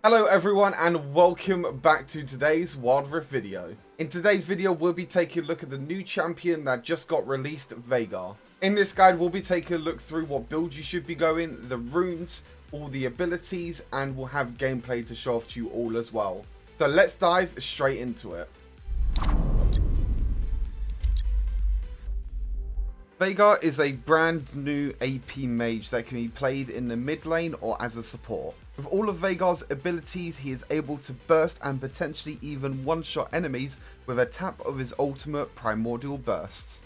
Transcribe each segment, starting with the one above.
Hello everyone and welcome back to today's Wild Rift video. In today's video we'll be taking a look at the new champion that just got released, Veigar. In this guide we'll be taking a look through what build you should be going, the runes, all the abilities, and we'll have gameplay to show off to you all as well. So let's dive straight into it. Veigar is a brand new AP mage that can be played in the mid lane or as a support. With all of Veigar's abilities, he is able to burst and potentially even one-shot enemies with a tap of his ultimate Primordial Burst.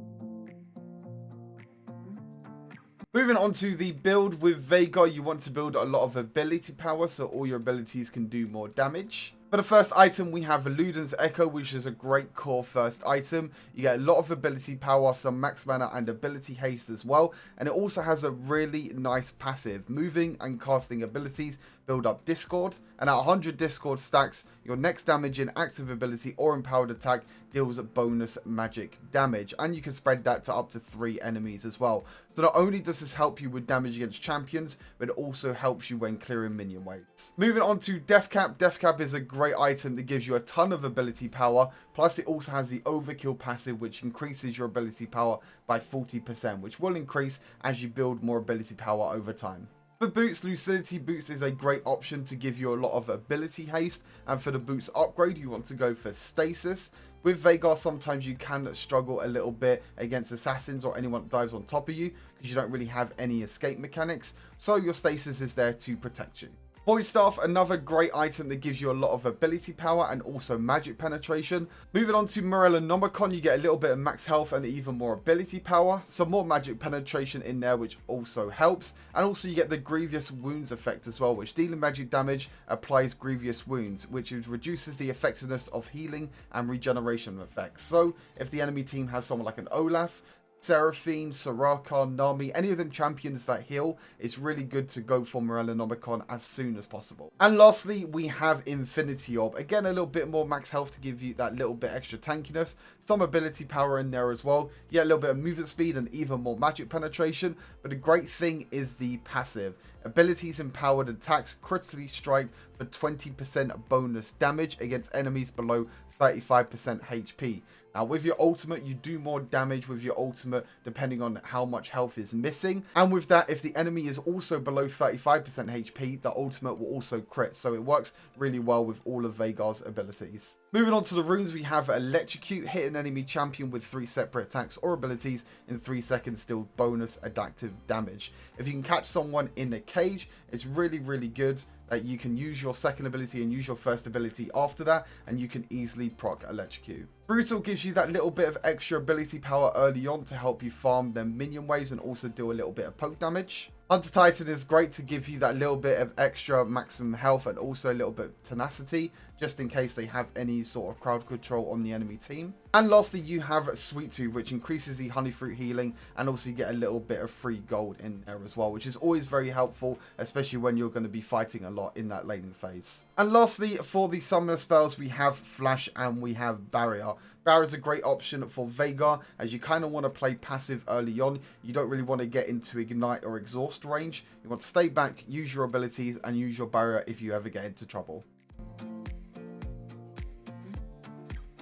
Moving on to the build with Veigar, you want to build a lot of ability power so all your abilities can do more damage. For the first item, we have Luden's Echo, which is a great core first item. You get a lot of ability power, some max mana and ability haste as well. And it also has a really nice passive. Moving and casting abilities build up Discord. And at 100 Discord stacks, your next damage in active ability or empowered attack deals bonus magic damage. And you can spread that to up to 3 enemies as well. So not only does this help you with damage against champions, but it also helps you when clearing minion waves. Moving on to Deathcap. Deathcap is a great item that gives you a ton of ability power, plus it also has the overkill passive, which increases your ability power by 40%, which will increase as you build more ability power over time. For boots, Lucidity Boots is a great option to give you a lot of ability haste, and for the boots upgrade you want to go for Stasis. With Veigar, sometimes you can struggle a little bit against assassins or anyone that dives on top of you because you don't really have any escape mechanics, so your Stasis is there to protect you. Void Staff, another great item that gives you a lot of ability power and also magic penetration. Moving on to Morellonomicon, you get a little bit of max health and even more ability power. Some more magic penetration in there, which also helps. And also you get the Grievous Wounds effect as well, which dealing magic damage applies Grievous Wounds, which reduces the effectiveness of healing and regeneration effects. So if the enemy team has someone like an Olaf, Seraphine, Soraka, Nami, any of them champions that heal, it's really good to go for Morellonomicon as soon as possible. And lastly, we have Infinity Orb. Again, a little bit more max health to give you that little bit extra tankiness. Some ability power in there as well. Yeah, a little bit of movement speed and even more magic penetration. But the great thing is the passive. Abilities empowered attacks critically strike for 20% bonus damage against enemies below 35% HP. Now with your ultimate, you do more damage with your ultimate depending on how much health is missing. And with that, if the enemy is also below 35% HP, the ultimate will also crit. So it works really well with all of Veigar's abilities. Moving on to the runes, we have Electrocute. Hit an enemy champion with 3 separate attacks or abilities in 3 seconds, deal bonus adaptive damage. If you can catch someone in a cage, it's really good that you can use your second ability and use your first ability after that, and you can easily proc Electrocute. Brutal gives you that little bit of extra ability power early on to help you farm them minion waves and also do a little bit of poke damage. Hunter Titan is great to give you that little bit of extra maximum health and also a little bit of tenacity, just in case they have any sort of crowd control on the enemy team. And lastly, you have Sweet Tooth, which increases the honey fruit healing, and also you get a little bit of free gold in there as well, which is always very helpful, especially when you're going to be fighting a lot in that laning phase. And lastly, for the summoner spells, we have Flash and we have Barrier. Barrier is a great option for Veigar, as you kind of want to play passive early on. You don't really want to get into Ignite or Exhaust range. You want to stay back, use your abilities, and use your Barrier if you ever get into trouble.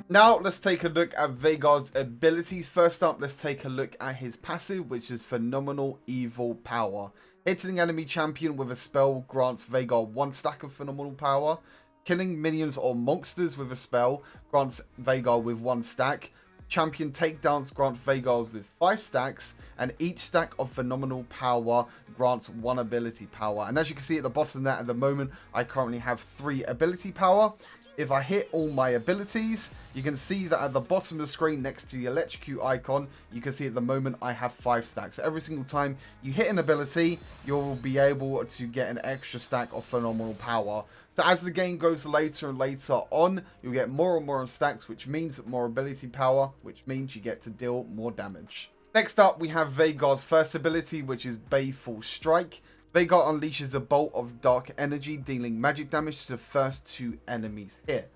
Now let's take a look at Veigar's abilities. First up, let's take a look at his passive, which is Phenomenal Evil Power. Hitting enemy champion with a spell grants Veigar 1 stack of Phenomenal Power. Killing minions or monsters with a spell grants Veigar with 1 stack. Champion takedowns grant Veigar with 5 stacks, and each stack of Phenomenal Power grants 1 ability power. And as you can see at the bottom there, at the moment I currently have 3 ability power. If I hit all my abilities, you can see that at the bottom of the screen next to the Electrocute icon, you can see at the moment I have 5 stacks. So every single time you hit an ability, you'll be able to get an extra stack of Phenomenal Power. So as the game goes later and later on, you'll get more and more stacks, which means more ability power, which means you get to deal more damage. Next up, we have Veigar's first ability, which is Baleful Strike. Veigar unleashes a bolt of dark energy, dealing magic damage to the first 2 enemies hit.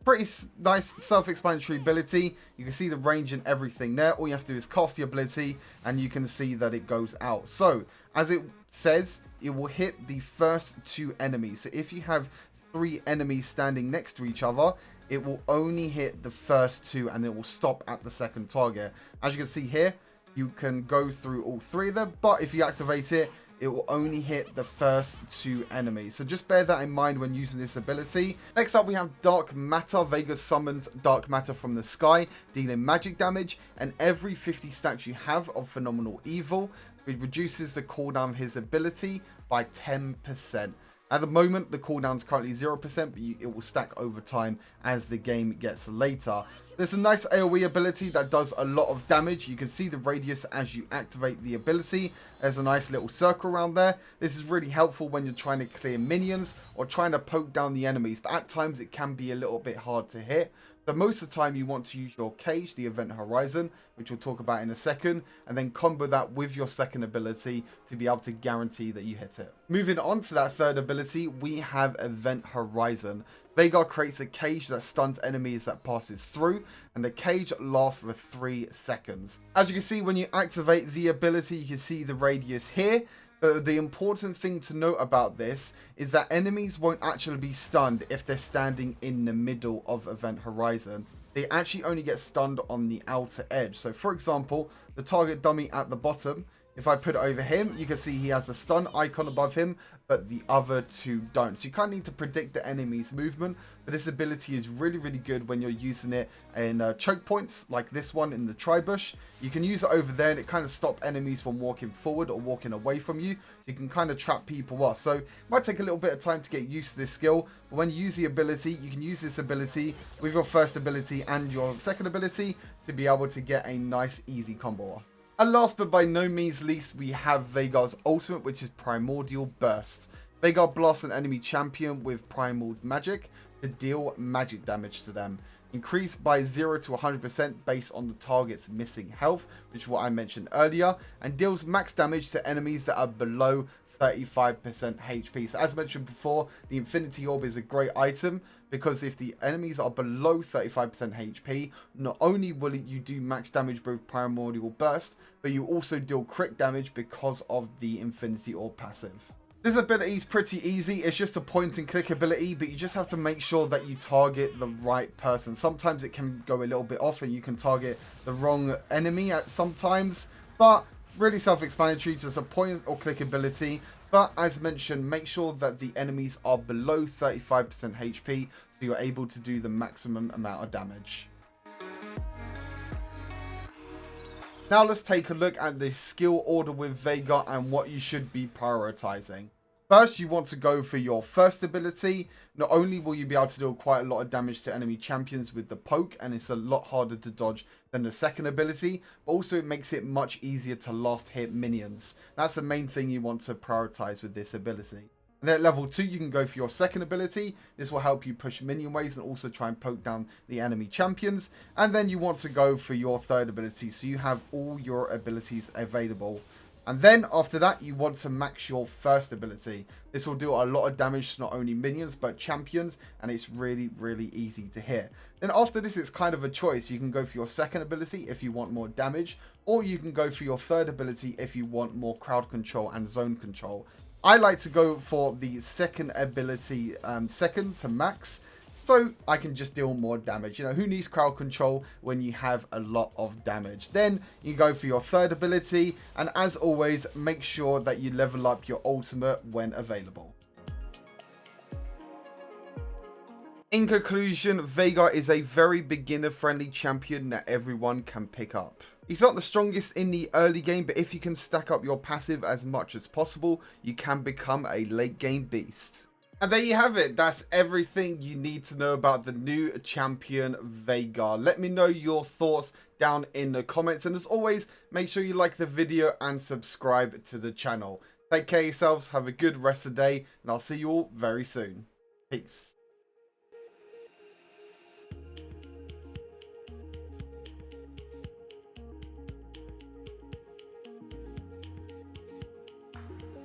Pretty nice self-explanatory ability. You can see the range and everything there. All you have to do is cast the ability and you can see that it goes out. So, as it says, it will hit the first 2 enemies. So if you have 3 enemies standing next to each other, it will only hit the first 2 and it will stop at the second target. As you can see here, you can go through all 3 of them, but if you activate it, it will only hit the first 2 enemies. So just bear that in mind when using this ability. Next up, we have Dark Matter. Veigar summons Dark Matter from the sky, dealing magic damage, and every 50 stacks you have of Phenomenal Evil, it reduces the cooldown of his ability by 10%. At the moment, the cooldown is currently 0%, but it will stack over time as the game gets later. There's a nice AoE ability that does a lot of damage. You can see the radius as you activate the ability. There's a nice little circle around there. This is really helpful when you're trying to clear minions or trying to poke down the enemies, but at times it can be a little bit hard to hit. So most of the time you want to use your cage, the event horizon, which we'll talk about in a second, and then combo that with your second ability to be able to guarantee that you hit it. Moving on to that third ability, we have event horizon. Veigar creates a cage that stuns enemies that passes through, and the cage lasts for 3 seconds. As you can see, when you activate the ability, you can see the radius here. But the important thing to note about this is that enemies won't actually be stunned if they're standing in the middle of event horizon. They actually only get stunned on the outer edge. So for example, the target dummy at the bottom, if I put it over him, you can see he has a stun icon above him, but the other 2 don't. So you kind of need to predict the enemy's movement, but this ability is really, really good when you're using it in choke points, like this one in the tri-bush. You can use it over there, and it kind of stops enemies from walking forward or walking away from you, so you can kind of trap people off. So it might take a little bit of time to get used to this skill, but when you use the ability, you can use this ability with your first ability and your second ability to be able to get a nice, easy combo off. And last but by no means least, we have Veigar's ultimate, which is Primordial Burst. Veigar blasts an enemy champion with Primal Magic to deal magic damage to them. Increased by 0 to 100% based on the target's missing health, which is what I mentioned earlier, and deals max damage to enemies that are below 35% HP. So as mentioned before, the Infinity Orb is a great item because if the enemies are below 35% HP, not only will you do max damage with Primordial Burst, but you also deal crit damage because of the Infinity Orb passive. This ability is pretty easy. It's just a point and click ability, but you just have to make sure that you target the right person. Sometimes it can go a little bit off and you can target the wrong enemy at sometimes, but really self-explanatory, just a point or click ability. But as mentioned, make sure that the enemies are below 35% HP so you're able to do the maximum amount of damage. Now let's take a look at the skill order with Veigar and what you should be prioritizing. First, you want to go for your first ability. Not only will you be able to deal quite a lot of damage to enemy champions with the poke, and it's a lot harder to dodge than the second ability, but also it makes it much easier to last hit minions. That's the main thing you want to prioritize with this ability. And then at level 2, you can go for your second ability. This will help you push minion waves and also try and poke down the enemy champions. And then you want to go for your third ability, so you have all your abilities available. And then after that, you want to max your first ability. This will do a lot of damage to not only minions, but champions, and it's really, really easy to hit. Then after this, it's kind of a choice. You can go for your second ability if you want more damage, or you can go for your third ability if you want more crowd control and zone control. I like to go for the second ability second to max, so I can just deal more damage. You know, who needs crowd control when you have a lot of damage? Then you go for your third ability, and as always, make sure that you level up your ultimate when available. In conclusion, Veigar is a very beginner-friendly champion that everyone can pick up. He's not the strongest in the early game, but if you can stack up your passive as much as possible, you can become a late game beast. And there you have it. That's everything you need to know about the new champion Veigar. Let me know your thoughts down in the comments. And as always, make sure you like the video and subscribe to the channel. Take care of yourselves. Have a good rest of the day. And I'll see you all very soon. Peace.